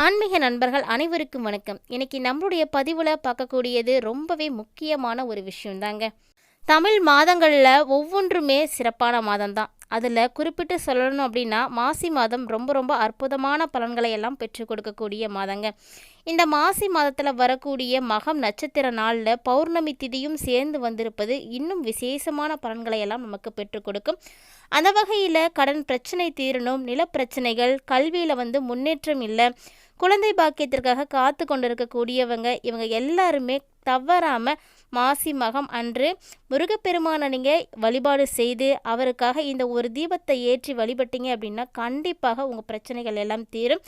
ஆன்மீக நண்பர்கள் அனைவருக்கும் வணக்கம். இன்னைக்கு நம்மளுடைய பதிவில் பார்க்கக்கூடியது ரொம்பவே முக்கியமான ஒரு விஷயம் தாங்க. தமிழ் மாதங்களில் ஒவ்வொன்றுமே சிறப்பான மாதம் தான். அதில் குறிப்பிட்டு சொல்லணும் அப்படின்னா மாசி மாதம் ரொம்ப ரொம்ப அற்புதமான பலன்களை எல்லாம் பெற்றுக் கொடுக்கக்கூடிய மாதங்க. இந்த மாசி மாதத்தில் வரக்கூடிய மகம் நட்சத்திர நாளில் பௌர்ணமி திதியும் சேர்ந்து வந்திருப்பது இன்னும் விசேஷமான பலன்களை எல்லாம் நமக்கு பெற்றுக் கொடுக்கும். அந்த வகையில் கடன் பிரச்சனை தீரணும், நிலப்பிரச்சனைகள், கல்வியில் முன்னேற்றம் இல்லை, குழந்தை பாக்கியத்திற்காக காத்து கொண்டிருக்கக்கூடியவங்க இவங்க எல்லாருமே தவறாமல் மாசி மகம் அன்று முருகப்பெருமானை நீங்கள் வழிபாடு செய்து அவருக்காக இந்த ஒரு தீபத்தை ஏற்றி வழிபட்டீங்க அப்படின்னா கண்டிப்பாக உங்கள் பிரச்சனைகள் எல்லாம் தீரும்.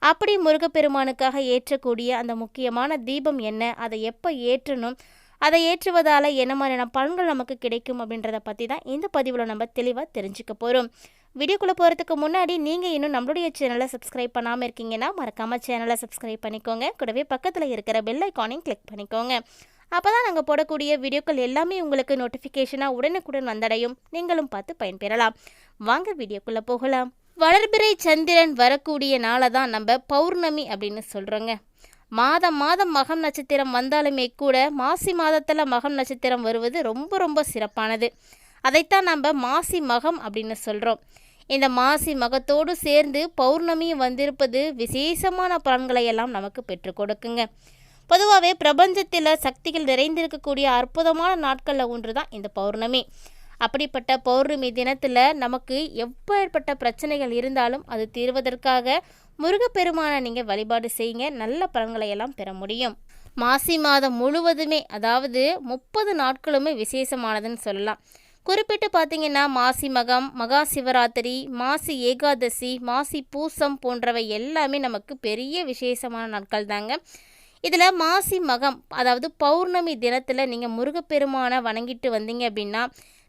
அப்படி முருகப்பெருமானுக்காக ஏற்றக்கூடிய அந்த முக்கியமான தீபம் என்ன, அதை எப்போ ஏற்றணும், அதை ஏற்றுவதால் என்ன மாதிரியான பலன்கள் நமக்கு கிடைக்கும் அப்படின்றத பற்றி தான் இந்த பதிவில் நம்ம தெளிவாக தெரிஞ்சுக்க போகிறோம். வீடியோக்குள்ளே போகிறதுக்கு முன்னாடி நீங்கள் இன்னும் நம்மளுடைய சேனலை சப்ஸ்கிரைப் பண்ணாமல் இருக்கீங்கன்னா மறக்காமல் சேனலை சப்ஸ்கிரைப் பண்ணிக்கோங்க. கூடவே பக்கத்தில் இருக்கிற பெல் ஐக்கானையும் கிளிக் பண்ணிக்கோங்க. அப்போ தான் நாங்கள் போடக்கூடிய வீடியோக்கள் எல்லாமே உங்களுக்கு நோட்டிஃபிகேஷனாக உடனுக்குடன் வந்தடையும், நீங்களும் பார்த்து பயன்பெறலாம். வாங்க வீடியோக்குள்ளே போகலாம். வளர்பிறை சந்திரன் வரக்கூடிய நாளை தான் நம்ம பௌர்ணமி அப்படின்னு சொல்கிறோங்க. மாதம் மகம் நட்சத்திரம் வந்தாலுமே கூட மாசி மாதத்தில் மகம் நட்சத்திரம் வருவது ரொம்ப ரொம்ப சிறப்பானது. அதைத்தான் நம்ம மாசி மகம் அப்படின்னு சொல்கிறோம். இந்த மாசி மகத்தோடு சேர்ந்து பௌர்ணமியும் வந்திருப்பது விசேஷமான பலன்களை எல்லாம் நமக்கு பெற்றுக் கொடுக்குங்க. பொதுவாகவே பிரபஞ்சத்தில் சக்திகள் நிறைந்திருக்கக்கூடிய அற்புதமான நாட்களில் ஒன்று தான் இந்த பௌர்ணமி. அப்படிப்பட்ட பௌர்ணமி தினத்தில் நமக்கு எப்பேற்பட்ட பிரச்சனைகள் இருந்தாலும் அது தீர்வதற்காக முருகப்பெருமானை நீங்கள் வழிபாடு செய்யுங்க, நல்ல பலன்களை எல்லாம் பெற முடியும். மாசி மாதம் முழுவதுமே, அதாவது 30 நாட்களுமே விசேஷமானதுன்னு சொல்லலாம். குறிப்பிட்டு பார்த்தீங்கன்னா மாசி மகம், மகா சிவராத்திரி, மாசி ஏகாதசி, மாசி பூசம் போன்றவை எல்லாமே நமக்கு பெரிய விசேஷமான நாட்கள் தாங்க. இதில் மாசி மகம், அதாவது பௌர்ணமி தினத்தில் நீங்கள் முருகப்பெருமானை வணங்கிட்டு வந்தீங்க அப்படின்னா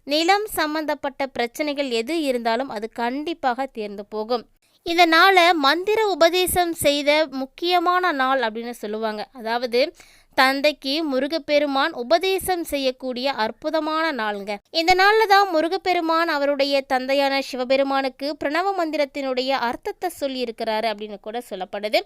நிலம் சம்பந்தப்பட்ட பிரச்சனைகள் எது இருந்தாலும் அது கண்டிப்பாக தீர்ந்து போகும். இதனால் மந்திர உபதேசம் செய்த முக்கியமான நாள் அப்படின்னு சொல்லுவாங்க. அதாவது தந்தைக்கு முருகப்பெருமான் உபதேசம் செய்யக்கூடிய அற்புதமான நாளுங்க. இந்த நாளில் தான் முருகப்பெருமான் அவருடைய தந்தையான சிவபெருமானுக்கு பிரணவ மந்திரத்தினுடைய அர்த்தத்தை சொல்லி இருக்கிறாரு அப்படின்னு கூட சொல்லப்படுது.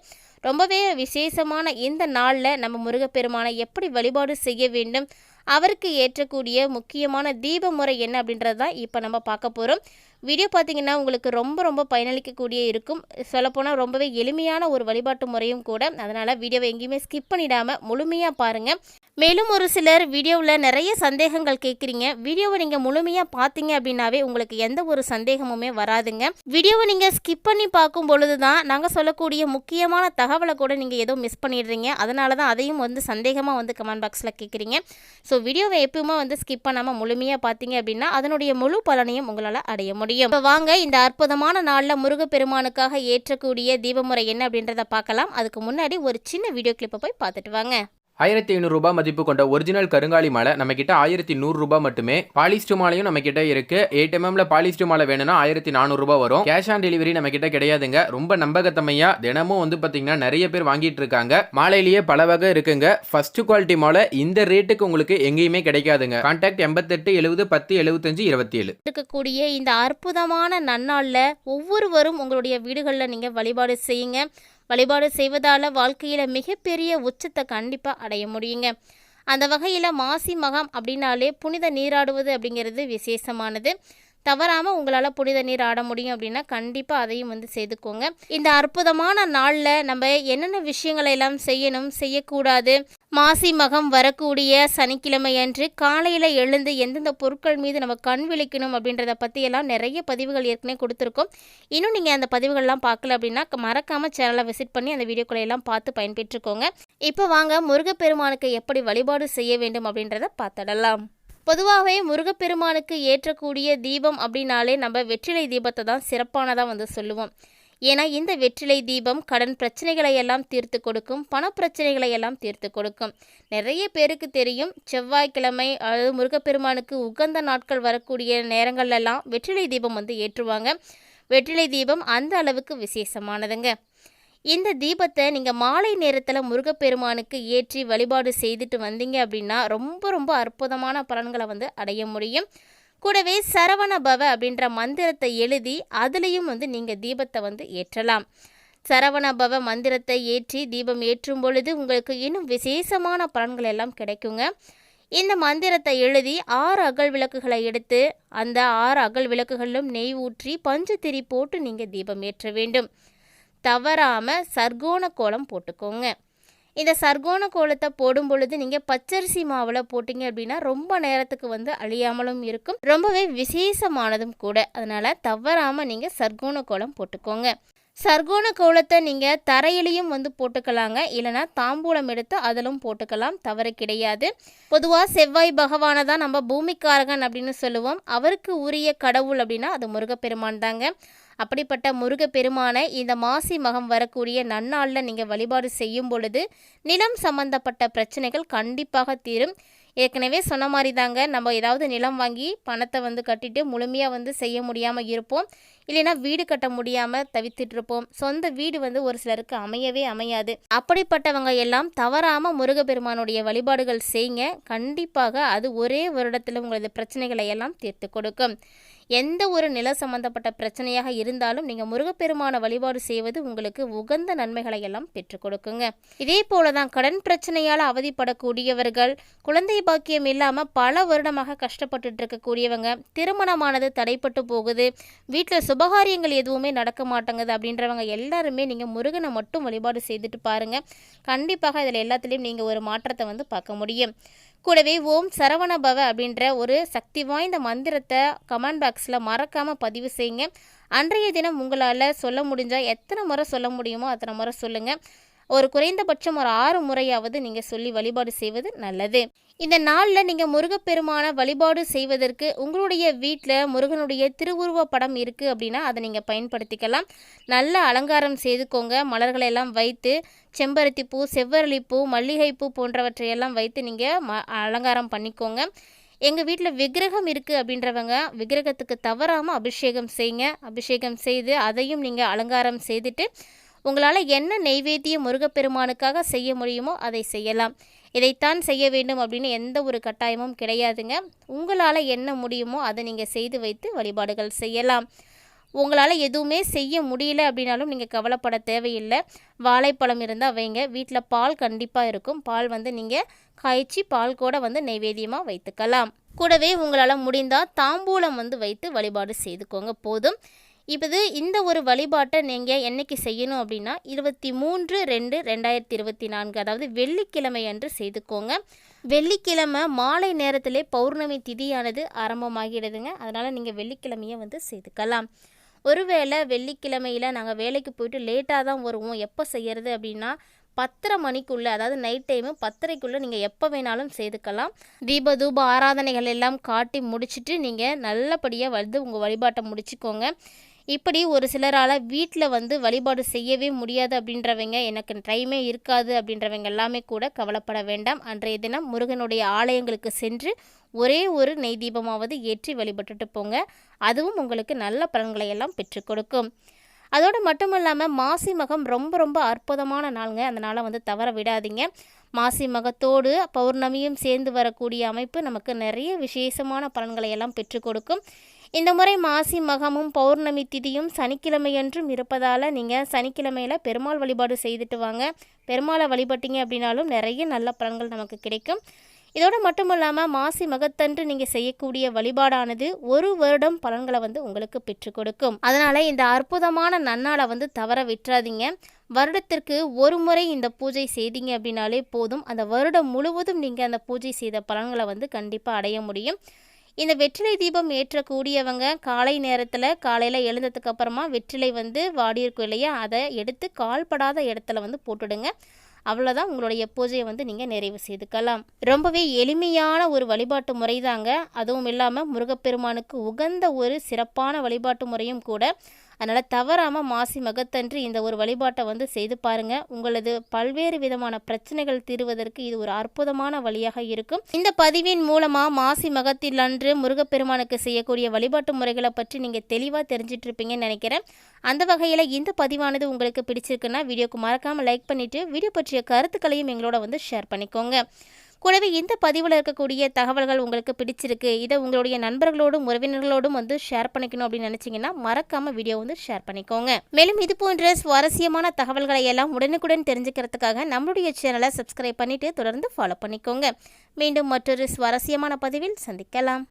ரொம்பவே விசேஷமான இந்த நாளில் நம்ம முருகப்பெருமானை எப்படி வழிபாடு செய்ய வேண்டும், அவருக்கு ஏற்றக்கூடிய முக்கியமான தீப முறை என்ன அப்படின்றது தான் இப்போ நம்ம பார்க்க போகிறோம். வீடியோ பார்த்தீங்கன்னா உங்களுக்கு ரொம்ப ரொம்ப பயனளிக்கக்கூடிய இருக்கும். சொல்லப்போனால் ரொம்பவே எளிமையான ஒரு வழிபாட்டு முறையும் கூட. அதனால் வீடியோவை எங்கேயுமே ஸ்கிப் பண்ணிடாமல் முழுமையாக பாருங்கள். மேலும் ஒரு சிலர் வீடியோவில் நிறைய சந்தேகங்கள் கேட்குறீங்க. வீடியோவை நீங்கள் முழுமையாக பார்த்தீங்க அப்படின்னாவே உங்களுக்கு எந்த ஒரு சந்தேகமுமே வராதுங்க. வீடியோவை நீங்கள் ஸ்கிப் பண்ணி பார்க்கும் பொழுது தான் நாங்கள் சொல்லக்கூடிய முக்கியமான தகவலை கூட நீங்கள் ஏதோ மிஸ் பண்ணிடுறீங்க. அதனால தான் அதையும் சந்தேகமாக கமெண்ட் பாக்ஸில் கேட்குறீங்க. ஸோ வீடியோவை எப்பவுமே ஸ்கிப் பண்ணாமல் முழுமையாக பார்த்தீங்க அப்படின்னா அதனுடைய முழு பலனையும் உங்களால் அடைய முடியும். இப்போ வாங்க இந்த அற்புதமான நாளில் முருகப்பெருமானுக்காக ஏற்றக்கூடிய தீபமுறை என்ன அப்படின்றத பார்க்கலாம். அதுக்கு முன்னாடி ஒரு சின்ன வீடியோ கிளிப்பை போய் பார்த்துட்டு வாங்க. 1500 ரூபாய் மதிப்பு கொண்ட ஒரிஜினல் கருங்காலி மாலை நம்ம கிட்ட 1100 ரூபாய் மட்டுமே. பாலிஸ்டர் மாலையும் நம்ம கிட்ட இருக்கு. 8 mm பாலிஸ்டர் மாலை வேணும்னா 1400 ரூபாய் வரும். கேஷ் ஆன் டெலிவரி நம்ம கிட்ட கிடையாதுங்க. ரொம்ப நம்பகத்தமையா தினமும் பாத்தீங்கன்னா நிறைய பேர் வாங்கிட்டு இருக்காங்க. மாலையிலேயே பல வகை இருக்குங்க. ஃபர்ஸ்ட் குவாலிட்டி மாலை இந்த ரேட்டுக்கு உங்களுக்கு எங்கேயுமே கிடைக்காதுங்க. கான்டாக்ட் 88 70 10 75 27. இருக்கக்கூடிய இந்த அற்புதமான நன்னாள்ல ஒவ்வொருவரும் உங்களுடைய வீடுகளில் நீங்க வழிபாடு செய்யுங்க. வழிபாடு செய்வதால் வாழ்க்கையில் மிகப்பெரிய உச்சத்தை கண்டிப்பாக அடைய முடியுங்க. அந்த வகையில் மாசி மகம் அப்படின்னாலே புனித நீராடுவது அப்படிங்கிறது விசேஷமானது. தவறாமல் உங்களால் புனித நீர் ஆட முடியும் அப்படின்னா கண்டிப்பாக அதையும் செய்துக்கோங்க. இந்த அற்புதமான நாளில் நம்ம என்னென்ன விஷயங்களை எல்லாம் செய்யணும், செய்யக்கூடாது, மாசி மகம் வரக்கூடிய சனிக்கிழமை அன்று காலையில் எழுந்து எந்தெந்த பொருட்கள் மீது நம்ம கண் விழிக்கணும் அப்படின்றத பற்றியெல்லாம் நிறைய பதிவுகள் ஏற்கனவே கொடுத்துருக்கோம். இன்னும் நீங்கள் அந்த பதிவுகள்லாம் பார்க்கல அப்படின்னா மறக்காமல் சேனலை விசிட் பண்ணி அந்த வீடியோக்களை எல்லாம் பார்த்து பயன்பெற்றுக்கோங்க. இப்போ வாங்க முருகப்பெருமானுக்கு எப்படி வழிபாடு செய்ய வேண்டும் அப்படின்றத பார்த்துடலாம். பொதுவாகவே முருகப்பெருமானுக்கு ஏற்றக்கூடிய தீபம் அப்படின்னாலே நம்ம வெற்றிலை தீபத்தை தான் சிறப்பானதாக சொல்லுவோம். ஏன்னா இந்த வெற்றிலை தீபம் கடன் பிரச்சனைகளை எல்லாம் தீர்த்து கொடுக்கும், பணப்பிரச்சனைகளை எல்லாம் தீர்த்து கொடுக்கும். நிறைய பேருக்கு தெரியும், செவ்வாய்க்கிழமை அதாவது முருகப்பெருமானுக்கு உகந்த நாட்கள் வரக்கூடிய நேரங்கள்லாம் வெற்றிலை தீபம் ஏற்றுவாங்க. வெற்றிலை தீபம் அந்த அளவுக்கு விசேஷமானதுங்க. இந்த தீபத்தை நீங்கள் மாலை நேரத்தில் முருகப்பெருமானுக்கு ஏற்றி வழிபாடு செய்துட்டு வந்தீங்க அப்படின்னா ரொம்ப ரொம்ப அற்புதமான பலன்களை அடைய முடியும். கூடவே சரவண பவ அப்படின்ற மந்திரத்தை எழுதி அதுலேயும் நீங்கள் தீபத்தை ஏற்றலாம். சரவணபவ மந்திரத்தை ஏற்றி தீபம் ஏற்றும் பொழுது உங்களுக்கு இன்னும் விசேஷமான பலன்கள் எல்லாம் கிடைக்குங்க. இந்த மந்திரத்தை எழுதி 6 அகல் விளக்குகளை எடுத்து அந்த 6 அகல் விளக்குகளிலும் நெய் ஊற்றி பஞ்சுத்திரி போட்டு நீங்கள் தீபம் ஏற்ற வேண்டும். தவறாமல் சர்க்கோண கோலம் போட்டுக்கோங்க. இந்த சர்க்கோண கோலத்தை போடும் பொழுது நீங்கள் பச்சரிசி மாவில் போட்டிங்க அப்படின்னா ரொம்ப நேரத்துக்கு அழியாமலும் இருக்கும், ரொம்பவே விசேஷமானதும் கூட. அதனால் தவறாமல் நீங்கள் சர்க்கோண கோலம் போட்டுக்கோங்க. சர்க்கோண கோலத்தை நீங்கள் தரையிலையும் போட்டுக்கலாங்க, இல்லைனா தாம்பூலம் எடுத்து அதிலும் போட்டுக்கலாம், தவறு கிடையாது. பொதுவாக செவ்வாய் பகவானை தான் நம்ம பூமிக்காரகன் அப்படின்னு சொல்லுவோம். அவருக்கு உரிய கடவுள் அப்படின்னா அது முருகப்பெருமான் தாங்க. அப்படிப்பட்ட முருகப்பெருமானை இந்த மாசி மகம் வரக்கூடிய நன்னாளில் நீங்கள் வழிபாடு செய்யும் பொழுது நிலம் சம்பந்தப்பட்ட பிரச்சனைகள் கண்டிப்பாக தீரும். ஏற்கனவே சொன்ன மாதிரி தாங்க, நம்ம ஏதாவது நிலம் வாங்கி பணத்தை கட்டிட்டு முழுமையாக செய்ய முடியாமல் இருப்போம், இல்லைன்னா வீடு கட்ட முடியாமல் தவித்துட்டு இருப்போம். சொந்த வீடு ஒரு சிலருக்கு அமையவே அமையாது. அப்படிப்பட்டவங்க எல்லாம் தவறாமல் முருகப்பெருமானுடைய வழிபாடுகள் செய்யுங்க. கண்டிப்பாக அது ஒரே வருடத்தில் உங்களது பிரச்சனைகளை எல்லாம் தீர்த்து கொடுக்கும். எந்த ஒரு நில சம்பந்தப்பட்ட பிரச்சனையாக இருந்தாலும் நீங்கள் முருகப்பெருமான வழிபாடு செய்வது உங்களுக்கு உகந்த நன்மைகளை எல்லாம் பெற்றுக் கொடுக்குங்க. இதே போல தான் கடன் பிரச்சனையால் அவதிப்படக்கூடியவர்கள், குழந்தை பாக்கியம் இல்லாமல் பல வருடமாக கஷ்டப்பட்டு இருக்கக்கூடியவங்க, திருமணமானது தடைப்பட்டு போகுது, வீட்டில் சுபகாரியங்கள் எதுவுமே நடக்க மாட்டேங்குது அப்படின்றவங்க எல்லாருமே நீங்கள் முருகனை மட்டும் வழிபாடு செய்துட்டு பாருங்கள். கண்டிப்பாக இதில் எல்லாத்துலேயும் நீங்கள் ஒரு மாற்றத்தை பார்க்க முடியும். கூடவே ஓம் சரவணபவ அப்படின்ற ஒரு சக்தி வாய்ந்த மந்திரத்தை கமெண்ட் பாக்ஸில் மறக்காமல் பதிவு செய்யுங்க. அன்றைய தினம் உங்களால் சொல்ல முடிஞ்சால் எத்தனை முறை சொல்ல முடியுமோ அத்தனை முறை சொல்லுங்கள். ஒரு குறைந்தபட்சம் ஒரு 6 முறையாவது நீங்கள் சொல்லி வழிபாடு செய்வது நல்லது. இந்த நாளில் நீங்கள் முருகப்பெருமான வழிபாடு செய்வதற்கு உங்களுடைய வீட்டில் முருகனுடைய திருவுருவ படம் இருக்குது அப்படின்னா அதை நீங்கள் பயன்படுத்திக்கலாம். நல்ல அலங்காரம் செய்துக்கோங்க. மலர்களை எல்லாம் வைத்து செம்பருத்தி பூ, செவ்வரளிப்பூ, மல்லிகைப்பூ போன்றவற்றையெல்லாம் வைத்து நீங்கள் அலங்காரம் பண்ணிக்கோங்க. எங்கள் வீட்டில் விக்கிரகம் இருக்குது அப்படின்றவங்க விக்கிரகத்துக்கு தவறாமல் அபிஷேகம் செய்யுங்க. அபிஷேகம் செய்து அதையும் நீங்கள் அலங்காரம் செய்துட்டு உங்களால் என்ன நெய்வேத்தியம் முருகப்பெருமானுக்காக செய்ய முடியுமோ அதை செய்யலாம். இதைத்தான் செய்ய வேண்டும் அப்படின்னு எந்த ஒரு கட்டாயமும் கிடையாதுங்க. உங்களால் என்ன முடியுமோ அதை நீங்கள் செய்து வைத்து வழிபாடுகள் செய்யலாம். உங்களால் எதுவுமே செய்ய முடியல அப்படின்னாலும் நீங்கள் கவலைப்பட தேவையில்லை. வாழைப்பழம் இருந்தால் வைங்க. வீட்டில் பால் கண்டிப்பாக இருக்கும். பால் நீங்கள் காய்ச்சி பால் கூட நெய்வேத்தியமாக வைத்துக்கலாம். கூடவே உங்களால் முடிந்தால் தாம்பூலம் வைத்து வழிபாடு செய்துக்கோங்க போதும். இப்போ இந்த ஒரு வழிபாட்டை நீங்கள் என்றைக்கு செய்யணும் அப்படின்னா 23/2/2024 அதாவது வெள்ளிக்கிழமை அன்று செய்துக்கோங்க. வெள்ளிக்கிழமை மாலை நேரத்திலே பௌர்ணமி திதியானது ஆரம்பமாகிடுதுங்க. அதனால் நீங்கள் வெள்ளிக்கிழமையை செய்துக்கலாம். ஒருவேளை வெள்ளிக்கிழமையில் நாங்கள் வேலைக்கு போயிட்டு லேட்டாக தான் வருவோம், எப்போ செய்கிறது அப்படின்னா 10:30 மணிக்குள்ளே, அதாவது நைட் டைமு 10:30க்குள்ளே நீங்கள் எப்போ வேணாலும் செய்துக்கலாம். தீப தூப ஆராதனைகள் எல்லாம் காட்டி முடிச்சுட்டு நீங்கள் நல்லபடியாக உங்கள் வழிபாட்டை முடிச்சுக்கோங்க. இப்படி ஒரு சிலரால் வீட்டில் வழிபாடு செய்யவே முடியாது அப்படின்றவங்க, எனக்கு டைமே இருக்காது அப்படின்றவங்க எல்லாமே கூட கவலைப்பட வேண்டாம். அன்றைய தினம் முருகனுடைய ஆலயங்களுக்கு சென்று ஒரே ஒரு நெய் தீபமாவது ஏற்றி வழிபட்டுட்டு போங்க. அதுவும் உங்களுக்கு நல்ல பலன்களை எல்லாம் பெற்றுக் கொடுக்கும். அதோடு மட்டும் இல்லாமல் மாசி மகம் ரொம்ப ரொம்ப அற்புதமான நாளுங்க. அதனால் தவற விடாதீங்க. மாசி மகத்தோடு பௌர்ணமியும் சேர்ந்து வரக்கூடிய அமைப்பு நமக்கு நிறைய விசேஷமான பலன்களை எல்லாம் பெற்றுக் கொடுக்கும். இந்த முறை மாசி மகமும் பௌர்ணமி திதியும் சனிக்கிழமையன்றும் இருப்பதால் நீங்கள் சனிக்கிழமையில் பெருமாள் வழிபாடு செய்துட்டு வாங்க. பெருமாளை வழிபட்டீங்க அப்படின்னாலும் நிறைய நல்ல பலன்கள் நமக்கு கிடைக்கும். இதோடு மட்டும் இல்லாமல் மாசி மகத்தன்று நீங்கள் செய்யக்கூடிய வழிபாடானது 1 வருடம் பலன்களை உங்களுக்கு பெற்றுக் கொடுக்கும். அதனால் இந்த அற்புதமான நன்னாளை தவற விட்டுறாதீங்க. வருடத்திற்கு ஒரு முறை இந்த பூஜை செய்தீங்க அப்படின்னாலே போதும். அந்த வருடம் முழுவதும் நீங்கள் அந்த பூஜை செய்த பலன்களை கண்டிப்பாக அடைய முடியும். இந்த வெற்றிலை தீபம் ஏற்றக்கூடியவங்க காலை நேரத்தில் காலையில் எழுந்ததுக்கு அப்புறமா வெற்றிலை வாடியிருக்கும் இல்லையா, அதை எடுத்து கால்படாத இடத்துல போட்டுடுங்க. அவ்வளோதான், உங்களுடைய பூஜையை நீங்கள் நிறைவு செய்துக்கலாம். ரொம்பவே எளிமையான ஒரு வழிபாட்டு முறை தாங்க. அதுவும் இல்லாமல் முருகப்பெருமானுக்கு உகந்த ஒரு சிறப்பான வழிபாட்டு முறையும் கூட. அதனால் தவறாமல் மாசி மகத்தன்று இந்த ஒரு வழிபாட்டை செய்து பாருங்கள். உங்களது பல்வேறு விதமான பிரச்சனைகள் தீர்வதற்கு இது ஒரு அற்புதமான வழியாக இருக்கும். இந்த பதிவின் மூலமாக மாசி மகத்தில் அன்று முருகப்பெருமானுக்கு செய்யக்கூடிய வழிபாட்டு முறைகளை பற்றி நீங்கள் தெளிவாக தெரிஞ்சிட்டு இருப்பீங்கன்னு நினைக்கிறேன். அந்த வகையில் இந்த பதிவானது உங்களுக்கு பிடிச்சிருக்குன்னா வீடியோக்கு மறக்காமல் லைக் பண்ணிவிட்டு வீடியோ பற்றிய கருத்துக்களையும் எங்களோட ஷேர் பண்ணிக்கோங்க. கூடவே இந்த பதிவில் இருக்கக்கூடிய தகவல்கள் உங்களுக்கு பிடிச்சிருக்கு, இதை உங்களுடைய நண்பர்களோடும் உறவினர்களோடும் வந்து ஷேர் பண்ணிக்கணும் அப்படின்னு நினச்சிங்கன்னா மறக்காமல் வீடியோ வந்து ஷேர் பண்ணிக்கோங்க. மேலும் இது போன்ற சுவாரஸ்யமான தகவல்களை எல்லாம் உடனுக்குடன் தெரிஞ்சுக்கிறதுக்காக நம்மளுடைய சேனலை சப்ஸ்கிரைப் பண்ணிட்டு தொடர்ந்து ஃபாலோ பண்ணிக்கோங்க. மீண்டும் மற்றொரு சுவாரஸ்யமான பதிவில் சந்திக்கலாம்.